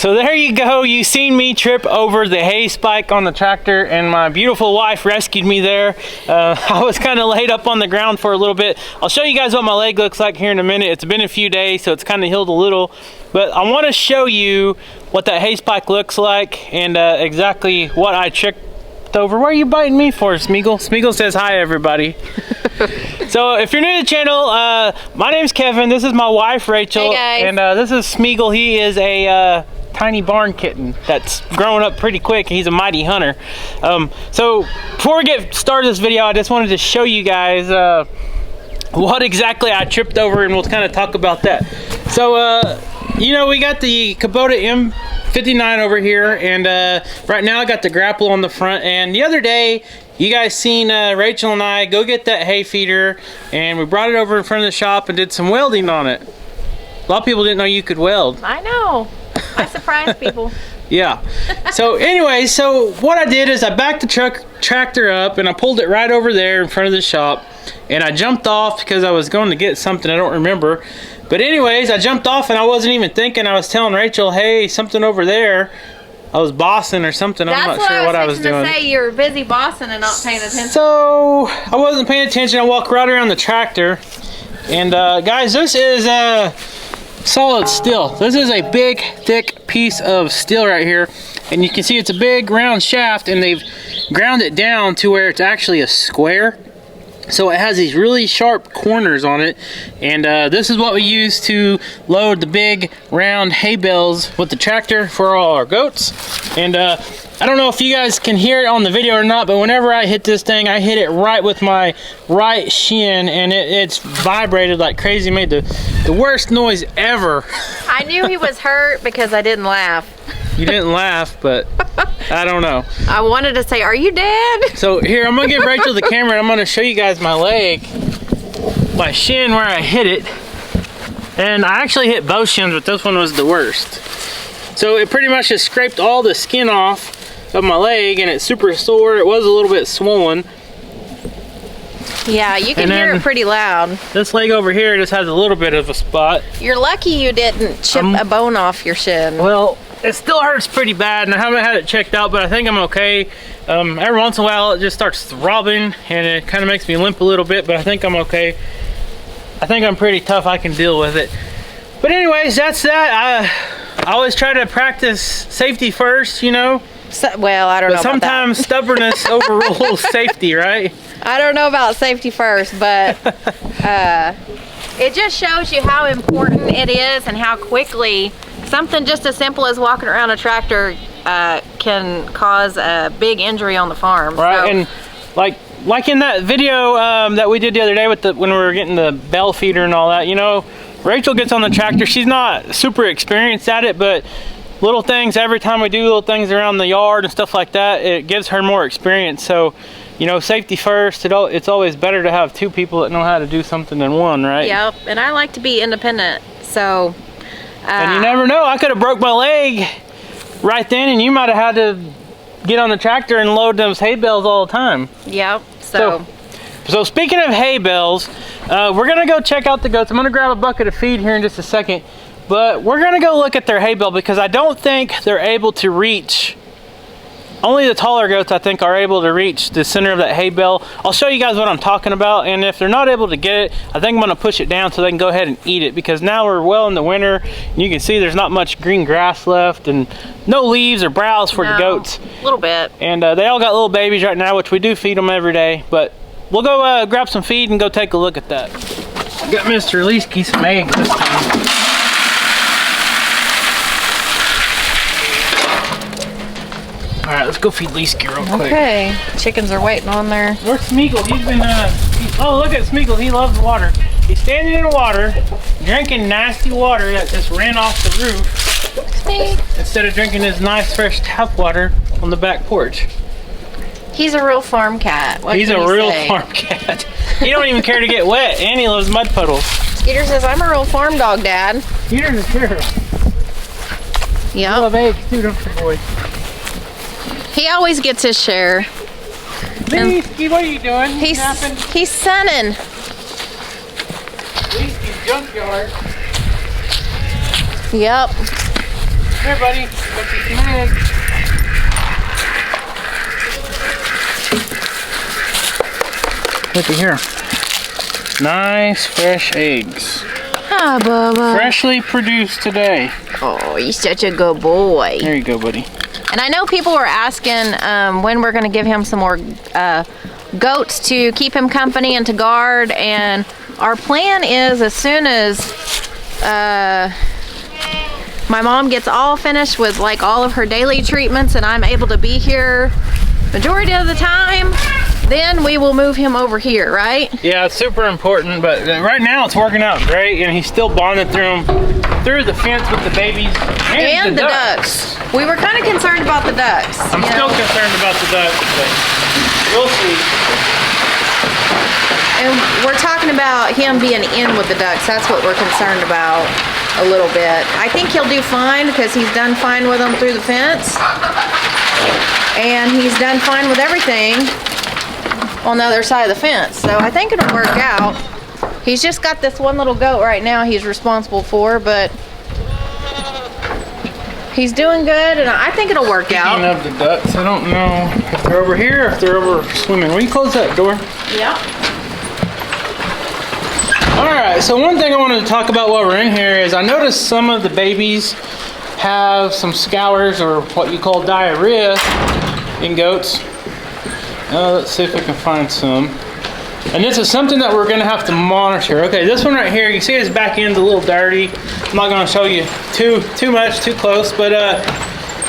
So there you go. You seen me trip over the hay spike on the tractor, and my beautiful wife rescued me there. I was kind of laid up on the ground for a little bit. I'll show you guys what my leg looks like here in a minute. It's been a few days, so it's kind of healed a little. But I want to show you what that hay spike looks like and exactly what I tripped over. What are you biting me for, Smeagol? Smeagol says hi, everybody. So if you're new to the channel, my name's Kevin. This is my wife, Rachel. Hey guys. And this is Smeagol. He is a tiny barn kitten that's growing up pretty quick. He's a mighty hunter. So before we get started this video, I just wanted to show you guys what exactly I tripped over, and we'll kind of talk about that. So you know, we got the Kubota M59 over here, and right now I got the grapple on the front. And the other day you guys seen Rachel and I go get that hay feeder, and we brought it over in front of the shop and did some welding on it. A lot of people didn't know you could weld. I know. I surprised people. Yeah. So anyway, so what I did is I backed the tractor up and I pulled it right over there in front of the shop, and I jumped off because I was going to get something, I don't remember. But anyways, I jumped off and I wasn't even thinking. I was telling Rachel, hey, something over there. I was bossing or something. I'm not sure what I was doing. Say you were busy bossing and not paying attention. So I wasn't paying attention. I walked right around the tractor. And guys, this is solid steel. This is a big, thick piece of steel right here. And you can see it's a big round shaft, and they've ground it down to where it's actually a square. So it has these really sharp corners on it, and this is what we use to load the big round hay bales with the tractor for all our goats. And I don't know if you guys can hear it on the video or not, but whenever I hit this thing, I hit it right with my right shin, and it's vibrated like crazy. Made the worst noise ever. I knew he was hurt because I didn't laugh. You didn't laugh, but I don't know. I wanted to say, are you dead? So here, I'm gonna give Rachel the camera, and I'm gonna show you guys my leg, my shin where I hit it. And I actually hit both shins, but this one was the worst. So it pretty much just scraped all the skin off of my leg, and it's super sore. It was a little bit swollen. Yeah, you can hear it pretty loud. This leg over here just has a little bit of a spot. You're lucky you didn't chip a bone off your shin. Well, it still hurts pretty bad, and I haven't had it checked out, but I think I'm okay. Every once in a while it just starts throbbing, and it kind of makes me limp a little bit, but I think I'm okay. I think I'm pretty tough. I can deal with it. But anyways, that's that. I always try to practice safety first, you know. Well, I don't know about sometimes that. Stubbornness overrules safety, right? I don't know about safety first, but it just shows you how important it is and how quickly something just as simple as walking around a tractor can cause a big injury on the farm. Right, so, and like in that video that we did the other day with when we were getting the bell feeder and all that, you know, Rachel gets on the tractor. She's not super experienced at it, but little things, every time we do little things around the yard and stuff like that, it gives her more experience. So, you know, safety first. It's always better to have two people that know how to do something than one, right? Yep, and I like to be independent, so. And you never know, I could have broke my leg right then, and you might have had to get on the tractor and load those hay bales all the time. Yep, so speaking of hay bales, we're gonna go check out the goats. I'm gonna grab a bucket of feed here in just a second, but we're gonna go look at their hay bale because I don't think they're able to reach. Only the taller goats, I think, are able to reach the center of that hay bale. I'll show you guys what I'm talking about, and if they're not able to get it, I think I'm gonna push it down so they can go ahead and eat it, because now we're well in the winter, and you can see there's not much green grass left, and no leaves or browse for the goats. A little bit. And they all got little babies right now, which we do feed them every day, but we'll go grab some feed and go take a look at that. Got Mr. Leesky some eggs this time. All right, let's go feed Leesky real quick. Okay, chickens are waiting on there. Where's Smeagol? He's been, oh, look at Smeagol. He loves water. He's standing in the water, drinking nasty water that just ran off the roof, instead of drinking his nice, fresh tap water on the back porch. He's a real farm cat. He's a real farm cat. He don't even care to get wet, and he loves mud puddles. Skeeter says, I'm a real farm dog, Dad. Skeeter's a terror. Yep. I love eggs, too, don't you, boy? He always gets his share. Leesky, what are you doing? He's sunning. Leesky's junkyard. Yep. Here, buddy. Got you some eggs. Looky here. Nice fresh eggs. Hi, Bubba. Freshly produced today. Oh, you're such a good boy. There you go, buddy. And I know people were asking when we're going to give him some more goats to keep him company and to guard. And our plan is as soon as my mom gets all finished with like all of her daily treatments and I'm able to be here majority of the time, then we will move him over here, right? Yeah, it's super important, but right now it's working out great, and he's still bonded through the fence with the babies and the ducks. We were kind of concerned about the ducks. I'm still concerned about the ducks, but we'll see. And we're talking about him being in with the ducks. That's what we're concerned about a little bit. I think he'll do fine because he's done fine with them through the fence. And he's done fine with everything on the other side of the fence. So I think it'll work out. He's just got this one little goat right now he's responsible for, but he's doing good, and I think it'll work out. Speaking of the ducks, I don't know if they're over here or if they're over swimming. Will you close that door? Yeah. Alright, so one thing I wanted to talk about while we're in here is I noticed some of the babies have some scours or what you call diarrhea in goats. Let's see if we can find some. And this is something that we're going to have to monitor. Okay, this one right here, you see his back end's a little dirty. I'm not going to show you too much, too close, but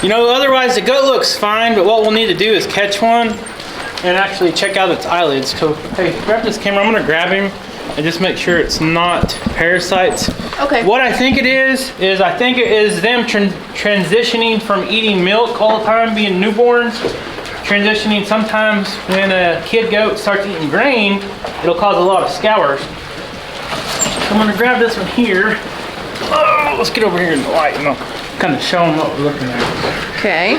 you know, otherwise the goat looks fine, but what we'll need to do is catch one and actually check out its eyelids. So, hey, grab this camera. I'm going to grab him and just make sure it's not parasites. Okay. What I think it is I think it is them transitioning from eating milk all the time, being newborns, transitioning sometimes when a kid goat starts eating grain, it'll cause a lot of scours. So I'm gonna grab this one here. Oh, let's get over here in the light and I'll kind of show them what we're looking at. Okay.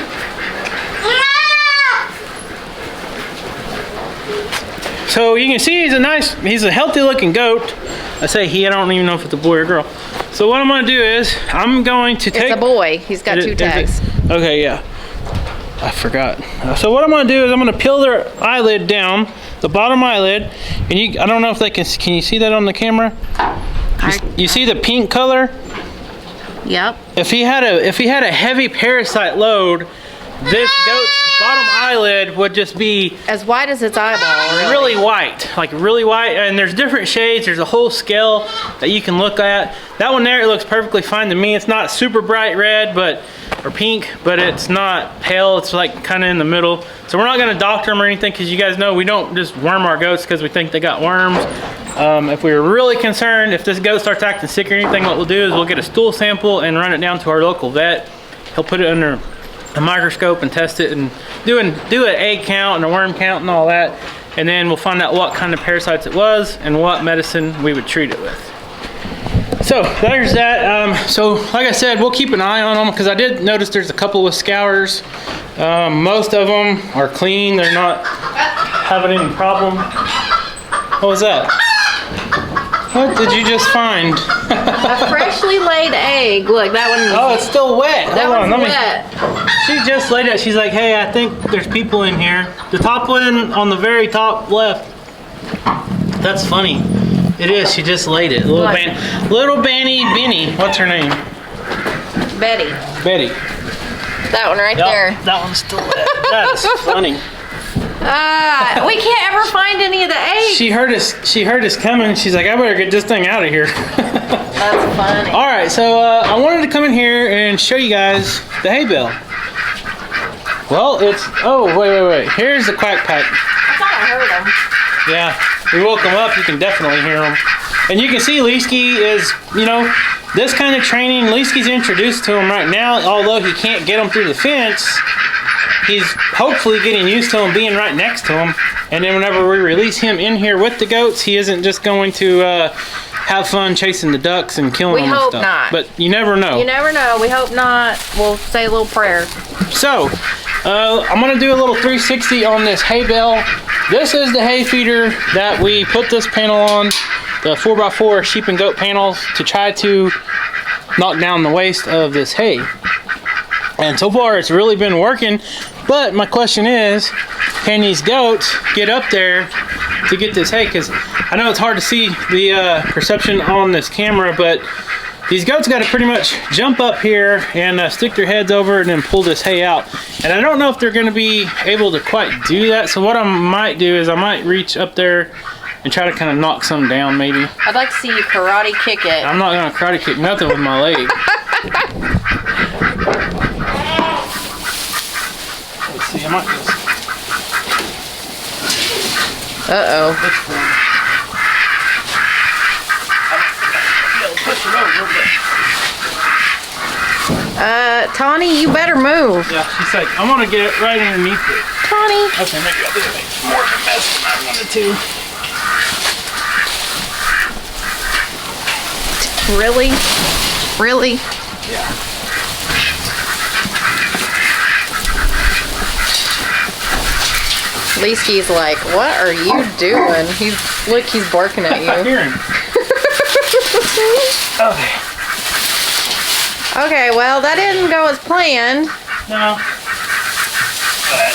So you can see he's a healthy looking goat. I say he, I don't even know if it's a boy or girl. So what I'm gonna do is, I'm going to take... It's a boy, he's got two tags. Okay, yeah. I forgot. So what I'm gonna do is I'm gonna peel their eyelid down, the bottom eyelid, and I don't know if they can you see that on the camera? You see the pink color? Yep. If he had a heavy parasite load, this goat's bottom eyelid would just be as white as its eyeball. Really white, like really white. And there's different shades. There's a whole scale that you can look at. That one there, it looks perfectly fine to me. It's not super bright red, or pink, but it's not pale. It's like kind of in the middle. So we're not going to doctor them or anything, because you guys know we don't just worm our goats because we think they got worms. If we were really concerned, if this goat starts acting sick or anything, what we'll do is we'll get a stool sample and run it down to our local vet. He'll put it under a microscope and test it and do an egg count and a worm count and all that, and then we'll find out what kind of parasites it was and what medicine we would treat it with. So there's that. So like I said, we'll keep an eye on them, because I did notice there's a couple with scours. Most of them are clean. They're not having any problem. What was that? What did you just find? A freshly laid egg. Look, that one. Oh, it's still wet. That Hold on, one's wet. She just laid it. She's like, hey, I think there's people in here. The top one on the very top left. That's funny. It is. She just laid it. Little Benny. What's her name? Betty. Betty. That one right there. That one's still wet. That's funny. We can't ever find any of the eggs. She heard us coming. She's like, I better get this thing out of here. That's funny. All right, so I wanted to come in here and show you guys the hay bale. Well, wait. Here's the quack pipe. I thought I heard them. Yeah, we woke them up. You can definitely hear them. And you can see Leesky is, this kind of training, Leesky's introduced to him right now, although he can't get them through the fence. He's hopefully getting used to him being right next to him. And then whenever we release him in here with the goats, he isn't just going to have fun chasing the ducks and killing them and stuff. We hope not. But you never know. You never know. We hope not. We'll say a little prayer. So, I'm going to do a little 360 on this hay bale. This is the hay feeder that we put this panel on, the 4x4 sheep and goat panels, to try to knock down the waste of this hay. And so far it's really been working. But my question is, can these goats get up there to get this hay? Because I know it's hard to see the perception on this camera, but these goats got to pretty much jump up here and stick their heads over and then pull this hay out. And I don't know if they're going to be able to quite do that. So what I might do is I might reach up there and try to kind of knock some down maybe. I'd like to see you karate kick it. I'm not going to karate kick nothing with my leg. Let's see, I might just... Uh-oh. Push it over a little bit. Tawny, you better move. Yeah, she's like, I want to get it right underneath it. Tawny. Okay, maybe I'll do it more of a mess than I wanted to. Really? Really? Yeah. Leesky's like, what are you doing? Look, he's barking at you. I hear him. Okay. Okay, well, that didn't go as planned. No. But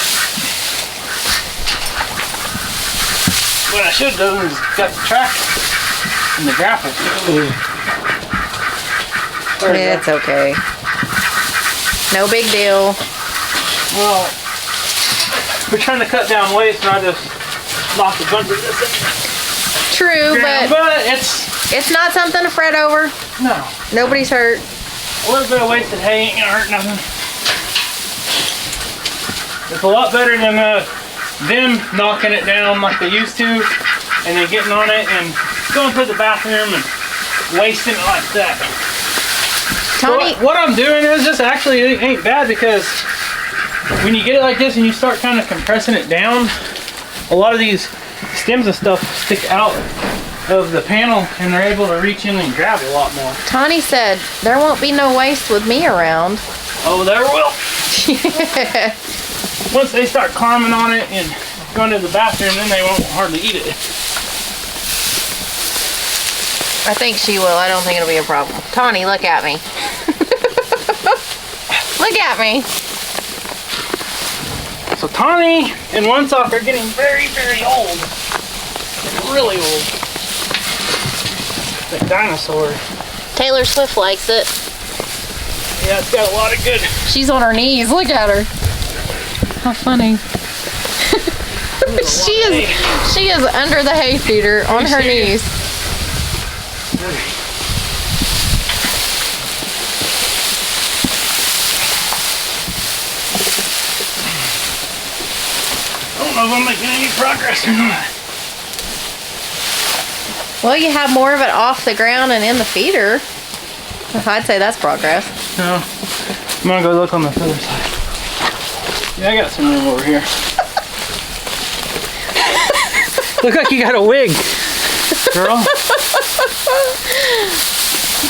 what I should have done is got the tractor and the grapple. It's okay. No big deal. Well, we're trying to cut down waste, and I just knocked a bunch of this in. True, But it's not something to fret over. no. Nobody's hurt. A little bit of wasted hay ain't gonna hurt nothing. It's a lot better than them knocking it down like they used to, and then getting on it and going to the bathroom and wasting it like that. Tony, So what I'm doing is this actually ain't bad, because when you get it like this and you start kind of compressing it down, a lot of these stems and stuff stick out of the panel and they're able to reach in and grab a lot more. Tawny said there won't be no waste with me around. Oh, there will. Once they start climbing on it and going to the bathroom, then they won't hardly eat it. I think she will. I don't think it'll be a problem. Tawny, look at me. Look at me. So Tawny and One Sock are getting very, very old. Like really old. Like dinosaurs. Taylor Swift likes it. Yeah, it's got a lot of good. She's on her knees. Look at her. How funny. She is under the hay feeder on her knees. I don't know if I'm making any progress or not. Well, you have more of it off the ground and in the feeder. I'd say that's progress. No. I'm gonna go look on the other side. Yeah, I got some room over here. Look like you got a wig, girl.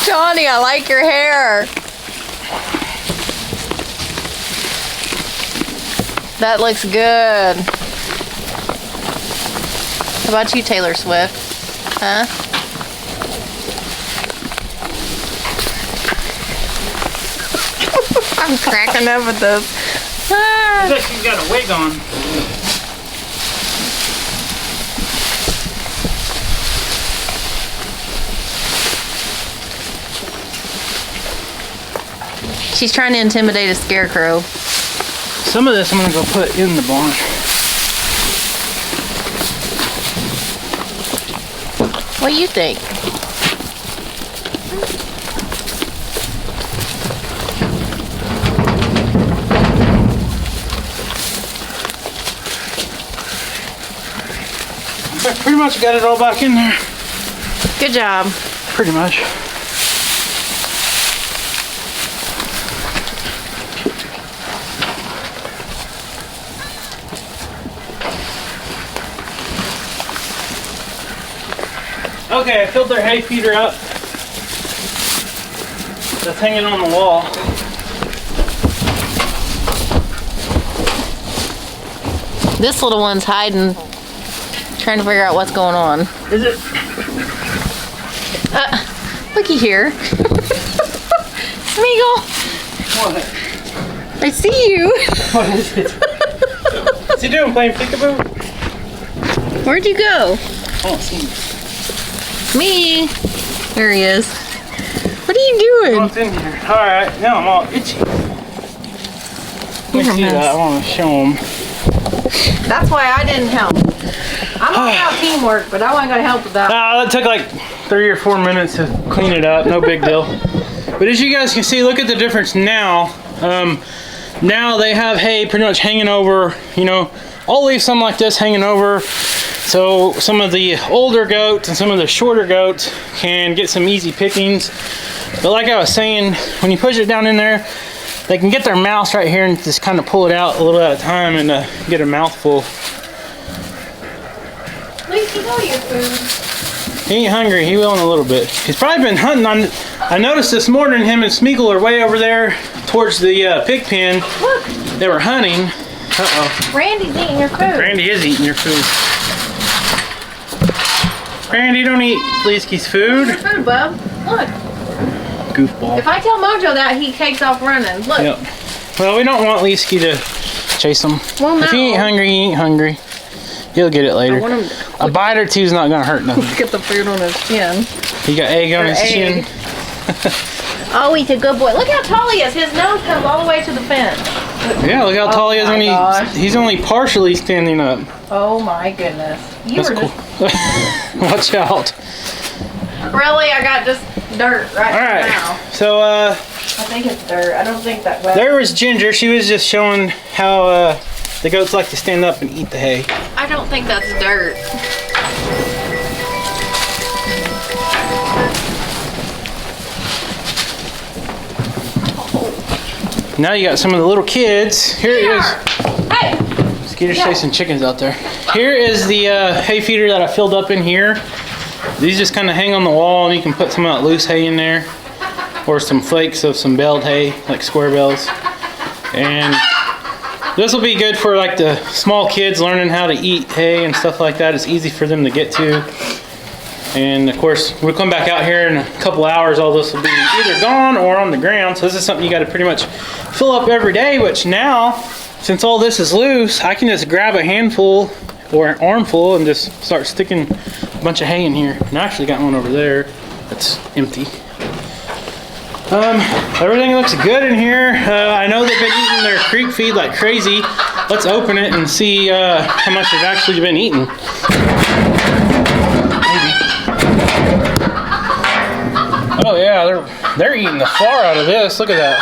Johnny, I like your hair. That looks good. How about you, Taylor Swift? Huh? I'm cracking up with this. Ah. Looks like she's got a wig on. She's trying to intimidate a scarecrow. Some of this I'm gonna go put in the barn. What do you think? I pretty much got it all back in there. Good job. Pretty much. Okay, I filled their hay feeder up. That's hanging on the wall. This little one's hiding, trying to figure out what's going on. Is it? Looky here. Smeagol. What? I see you. What is it? What's he doing, playing peekaboo? Where'd you go? I don't see him. Me. There he is. What are you doing? What's in here? Alright, now I'm all itchy. Let me see that. I want to show him. That's why I didn't help. I'm all about teamwork, but I wasn't going to help with that. Nah, that took like 3 or 4 minutes to clean it up. No big deal. But as you guys can see, look at the difference now. Now they have hay pretty much hanging over. You know, I'll leave some like this hanging over, so some of the older goats and some of the shorter goats can get some easy pickings. But like I was saying, when you push it down in there, they can get their mouths right here and just kind of pull it out a little at a time and get a mouthful. Please, you know your food. He ain't hungry. He will in a little bit. He's probably been hunting on. I noticed this morning him and Smeagol are way over there towards the pig pen. Look. They were hunting. Uh-oh. Randy's eating your food. Randy is eating your food. Randy, don't eat Leesky's food. Eat your food, bub. Look. Goofball. If I tell Mojo that, he takes off running. Look. Yep. Well, we don't want Leesky to chase him. Well, no. If he ain't hungry, he ain't hungry. He'll get it later. I want him to, a bite or two is not going to hurt nothing. look at the food on his chin. He got egg on his chin. Oh, he's a good boy. Look how tall he is. His nose comes all the way to the fence. Yeah, look how tall he is when he's only partially standing up. Oh my goodness. You That's were cool. Watch out. Really? I got just dirt right now. So I think it's dirt. I don't think that. There was Ginger. She was just showing how the goats like to stand up and eat the hay. I don't think that's dirt. Now you got some of the little kids. Here it is. Hey! Skeeter's chasing chickens out there. Here is the hay feeder that I filled up in here. These just kind of hang on the wall, and you can put some of that loose hay in there, or some flakes of some baled hay, like square bales. And this will be good for like the small kids learning how to eat hay and stuff like that. It's easy for them to get to. And of course, we'll come back out here in a couple hours. All this will be either gone or on the ground. So this is something you got to pretty much fill up every day, which now, since all this is loose, I can just grab a handful or an armful and just start sticking a bunch of hay in here. And I actually got one over there that's empty. Everything looks good in here. I know they've been eating their creek feed like crazy. Let's open it and see how much they've actually been eating. Oh yeah, they're eating the far out of this. Look at that.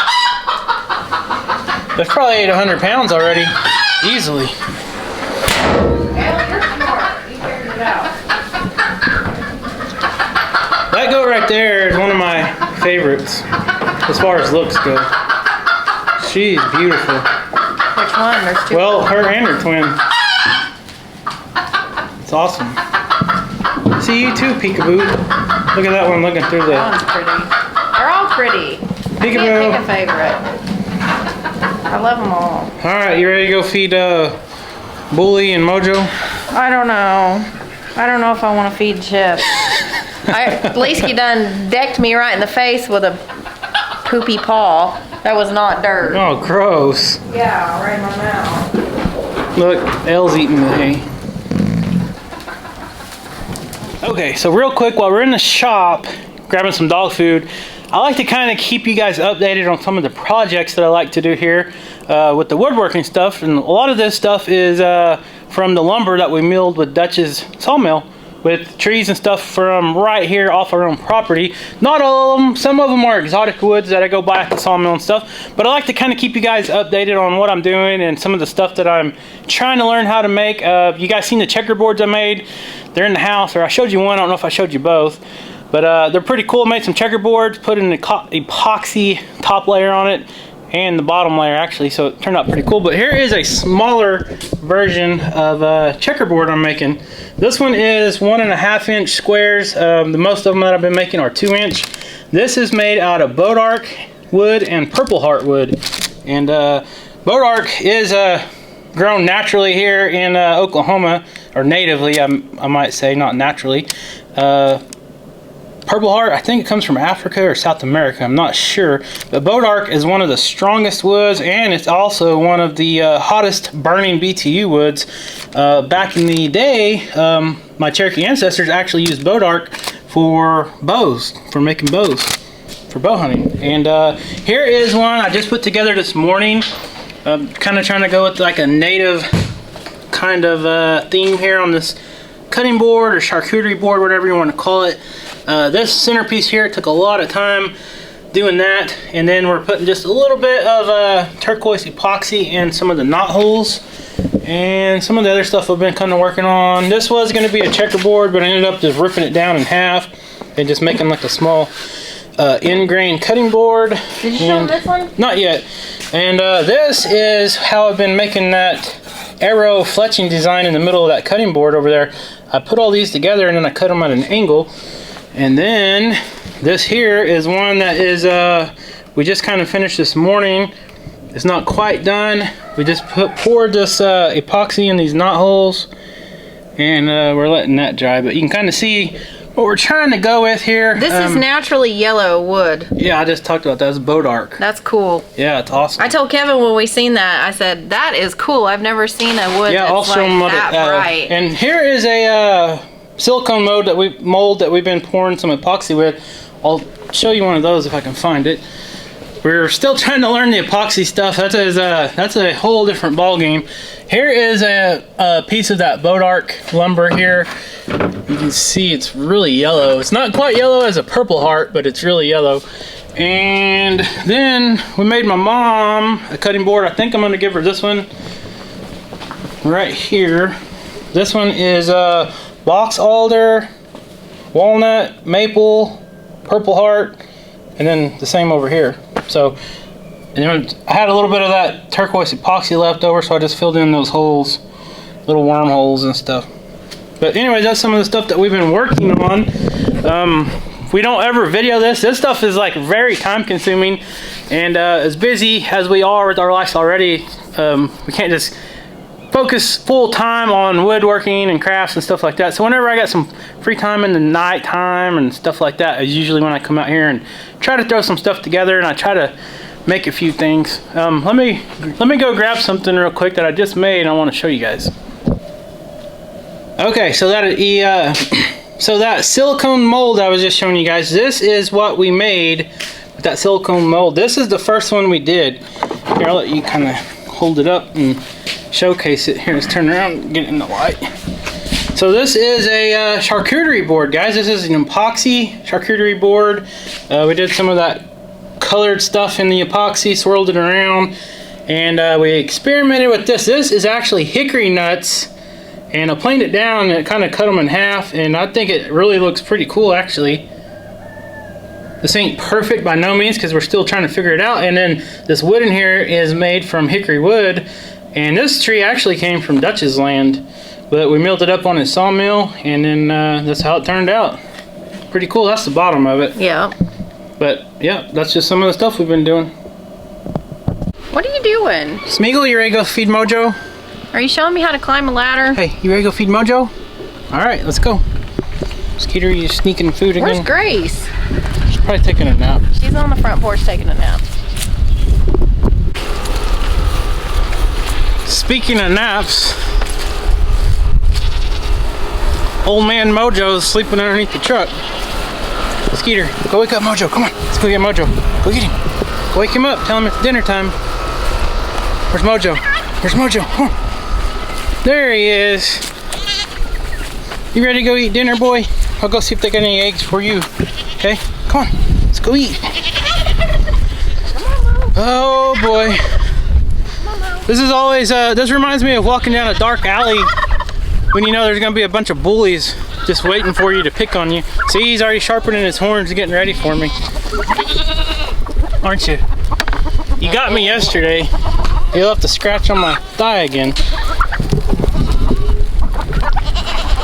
They've probably ate 100 pounds already, easily. That goat right there is one of my favorites, as far as looks go. She's beautiful. Which one? There's two. Well, her and her twin. It's awesome. See you too, Peekaboo. Look at that one looking through the... That one's pretty. They're all pretty. Peekaboo. I can't pick a favorite. I love them all. Alright, you ready to go feed Bully and Mojo? I don't know. I don't know if I want to feed Chip. Leesky done decked me right in the face with a poopy paw. That was not dirt. Oh, gross. Yeah, right in my mouth. Look, Elle's eating the hay. Okay, so real quick, while we're in the shop grabbing some dog food, I like to kind of keep you guys updated on some of the projects that I like to do here with the woodworking stuff. And a lot of this stuff is from the lumber that we milled with Dutch's sawmill, with trees and stuff from right here off our own property. Not all of them. Some of them are exotic woods that I go buy at the sawmill and stuff. But I like to kind of keep you guys updated on what I'm doing and some of the stuff that I'm trying to learn how to make. You guys seen the checkerboards I made? They're in the house, or I showed you one. I don't know if I showed you both. But they're pretty cool. Made some checkerboards, put an epoxy top layer on it, and the bottom layer actually, so it turned out pretty cool. But here is a smaller version of checkerboard I'm making. This one is 1.5 inch squares. The most of them that I've been making are 2 inch. This is made out of bodark wood and purple heart wood. And bodark is grown naturally here in Oklahoma, or natively I might say, not naturally. Purple Heart, I think it comes from Africa or South America, I'm not sure. But Bodark is one of the strongest woods, and it's also one of the hottest burning BTU woods. Back in the day, my Cherokee ancestors actually used Bodark for bows, for making bows, for bow hunting. And here is one I just put together this morning. Kind of trying to go with like a native kind of theme here on this cutting board or charcuterie board, whatever you want to call it. This centerpiece here took a lot of time doing that, and then we're putting just a little bit of turquoise epoxy in some of the knot holes and some of the other stuff I've been kind of working on. This was going to be a checkerboard, but I ended up just ripping it down in half and just making like a small end grain cutting board. Did you show them this one? Not yet. And this is how I've been making that arrow fletching design in the middle of that cutting board over there. I put all these together and then I cut them at an angle. And then this here is one that is we just kind of finished this morning. It's not quite done. We just poured this epoxy in these knot holes, and we're letting that dry. But you can kind of see what we're trying to go with here. This is naturally yellow wood. Yeah, I just talked about that. It's Bodark. That's cool. Yeah, it's awesome. I told Kevin when we seen that, I said, that is cool. I've never seen a wood I'll that's show like them what that bright. And here is a silicone mold that we've been pouring some epoxy with. I'll show you one of those if I can find it. We're still trying to learn the epoxy stuff. That's a whole different ball game. Here is a piece of that Bodark lumber here. You can see it's really yellow. It's not quite yellow as a Purple Heart, but it's really yellow. And then we made my mom a cutting board. I think I'm going to give her this one right here. This one is box alder, walnut, maple, Purple Heart, and then the same over here. So, and then I had a little bit of that turquoise epoxy left over, so I just filled in those holes, little wormholes and stuff. But anyways, that's some of the stuff that we've been working on. We don't ever video this. This stuff is like very time consuming, and as busy as we are with our lives already, we can't just focus full time on woodworking and crafts and stuff like that. So whenever I got some free time in the night time and stuff like that is usually when I come out here and try to throw some stuff together, and I try to make a few things. Let me go grab something real quick that I just made and I want to show you guys. Okay, so that silicone mold I was just showing you guys, this is what we made with that silicone mold. This is the first one we did. Here, I'll let you kind of hold it up and showcase it. Here, let's turn around and get it in the light. So this is a charcuterie board, guys. This is an epoxy charcuterie board. We did some of that colored stuff in the epoxy, swirled it around, and we experimented with this. This is actually hickory nuts, and I planed it down and kind of cut them in half, and I think it really looks pretty cool, actually. This ain't perfect by no means because we're still trying to figure it out. And then this wood in here is made from hickory wood, and this tree actually came from Dutch's land, but we milled it up on his sawmill, and then that's how it turned out. Pretty cool. That's the bottom of it. Yeah. But yeah, that's just some of the stuff we've been doing. What are you doing? Smeagol, you ready to go feed Mojo? Are you showing me how to climb a ladder? Hey, you ready to go feed Mojo? All right, let's go. Skeeter, you sneaking food again? Where's Grace? She's probably taking a nap. She's on the front porch taking a nap. Speaking of naps, old man Mojo's sleeping underneath the truck. Skeeter, go wake up Mojo. Come on, let's go get Mojo. Go get him. Go wake him up. Tell him it's dinner time. Where's Mojo? Where's Mojo? Come on. There he is. You ready to go eat dinner, boy? I'll go see if they got any eggs for you. Okay, come on. Let's go eat. Oh boy. This is always, this reminds me of walking down a dark alley when you know there's gonna be a bunch of bullies just waiting for you to pick on you. See, he's already sharpening his horns and getting ready for me. Aren't you? You got me yesterday. You'll have to scratch on my thigh again.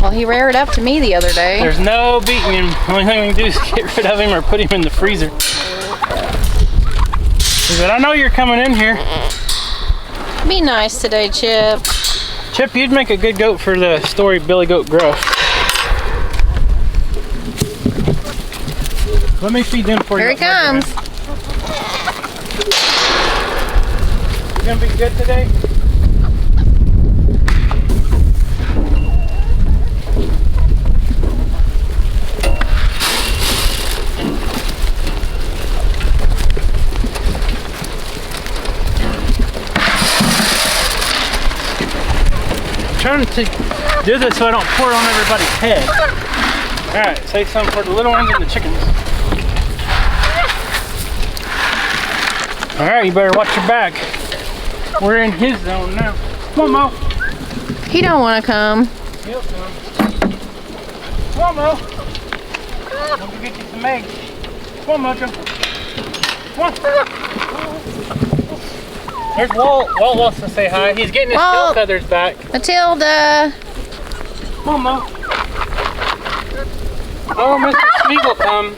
Well, he reared up to me the other day. There's no beating him. The only thing we can do is get rid of him or put him in the freezer. He said, I know you're coming in here. Be nice today, Chip. Chip, you'd make a good goat for the story Billy Goat Gruff. Let me feed them for you. Here he comes. You gonna be good today? I'm trying to do this so I don't pour it on everybody's head. Alright, save some for the little ones and the chickens. Alright, you better watch your back. We're in his zone now. Come on, Mo. He don't want to come. He'll come. Come on, Mo. I'm gonna get you some eggs. Come on, Mojo. Come on. There's Walt. Walt wants to say hi. He's getting his tail feathers back. Matilda. Come on, Mo. Oh, Mr. Smeagol come.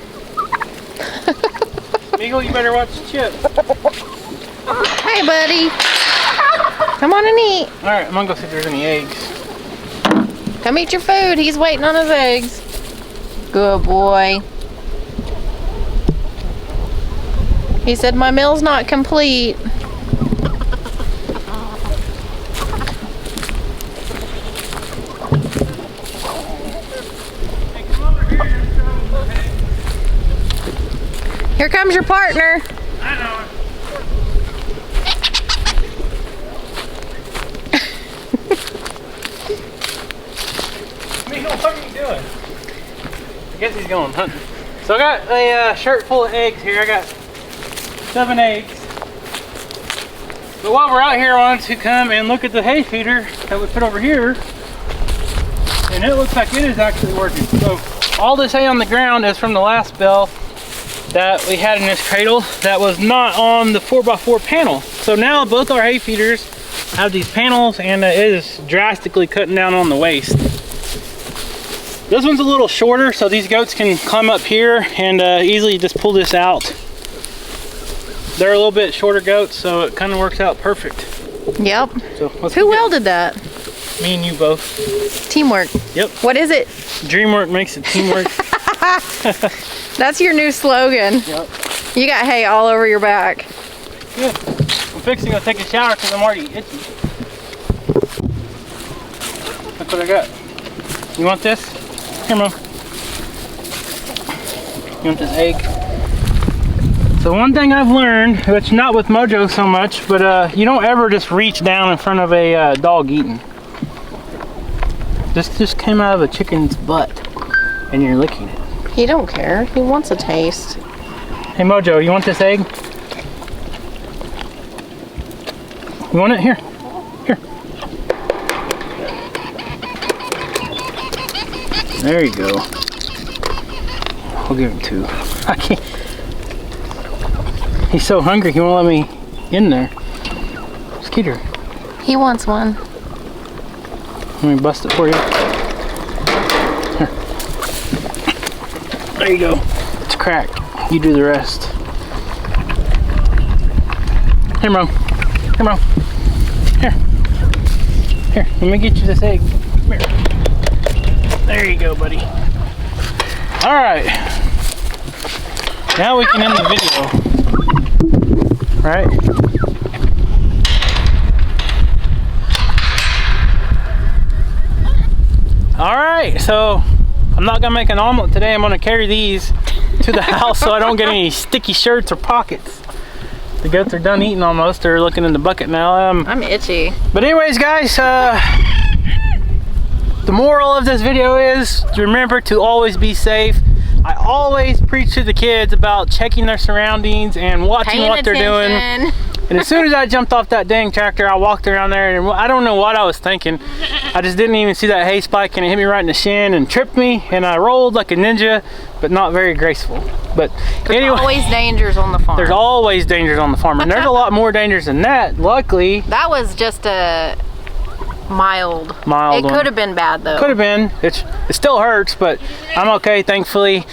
Smeagol, you better watch Chip. Hey, buddy. Come on and eat. Alright, I'm gonna go see if there's any eggs. Come eat your food. He's waiting on his eggs. Good boy. He said my meal's not complete. Here comes your partner. I know. Smeagol, what are you doing? I guess he's going hunting. So I got a shirt full of eggs here. I got 7 eggs. But while we're out here, I wanted to come and look at the hay feeder that we put over here. And it looks like it is actually working. So all this hay on the ground is from the last bale that we had in this cradle that was not on the 4x4 panel. So now both our hay feeders have these panels, and it is drastically cutting down on the waste. This one's a little shorter, so these goats can climb up here and easily just pull this out. They're a little bit shorter goats, so it kind of works out perfect. Yep. So who welded that? Me and you both. Teamwork. Yep. What is it? Dreamwork makes it teamwork. That's your new slogan. Yep. You got hay all over your back. Good. I'm fixing to take a shower because I'm already itchy. Look what I got. You want this? Here, Mom. You want this egg? So one thing I've learned, which not with Mojo so much, but you don't ever just reach down in front of a dog eating. This just came out of a chicken's butt, and you're licking it. He don't care. He wants a taste. Hey Mojo, you want this egg? You want it? Here. Here. There you go. I'll give him 2. I can't. He's so hungry he won't let me in there. Skeeter. He wants one. Let me bust it for you. Here. There you go. It's cracked. You do the rest. Here, Mo. Here, Mo. Here. Here, let me get you this egg. Come here. There you go, buddy. All right. Now we can end the video. Right? All right, so I'm not gonna make an omelet today. I'm gonna carry these to the house so I don't get any sticky shirts or pockets. The goats are done eating almost. They're looking in the bucket now. I'm itchy. But anyways, guys, the moral of this video is to remember to always be safe. I always preach to the kids about checking their surroundings and watching what they're doing. And as soon as I jumped off that dang tractor, I walked around there and I don't know what I was thinking. I just didn't even see that hay spike and it hit me right in the shin and tripped me, and I rolled like a ninja, but not very graceful. But anyway, there's always dangers on the farm. There's always dangers on the farm, and there's a lot more dangers than that, luckily. That was just a mild one. It could have been bad though. Could have been. It still hurts, but I'm okay, thankfully.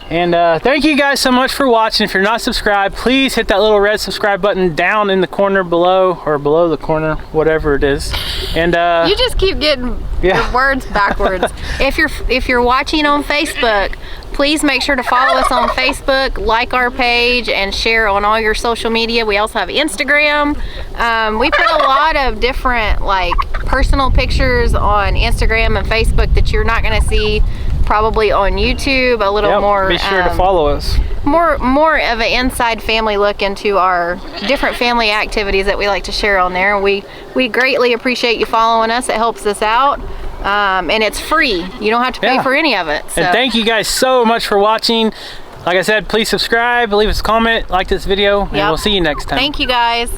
And thank you guys so much for watching. If you're not subscribed, please hit that little red subscribe button down in the corner below, or below the corner, whatever it is. And you just keep getting your words backwards. If you're watching on Facebook, Please make sure to follow us on Facebook, like our page, and share on all your social media. We also have Instagram. We put a lot of different like personal pictures on Instagram and Facebook that you're not going to see probably on YouTube. A little more. Be sure to follow us. More of an inside family look into our different family activities that we like to share on there. We greatly appreciate you following us. It helps us out. And it's free. You don't have to pay for any of it. So. And thank you guys so much for watching. Like I said, please subscribe, leave us a comment, like this video, and we'll see you next time. Thank you guys.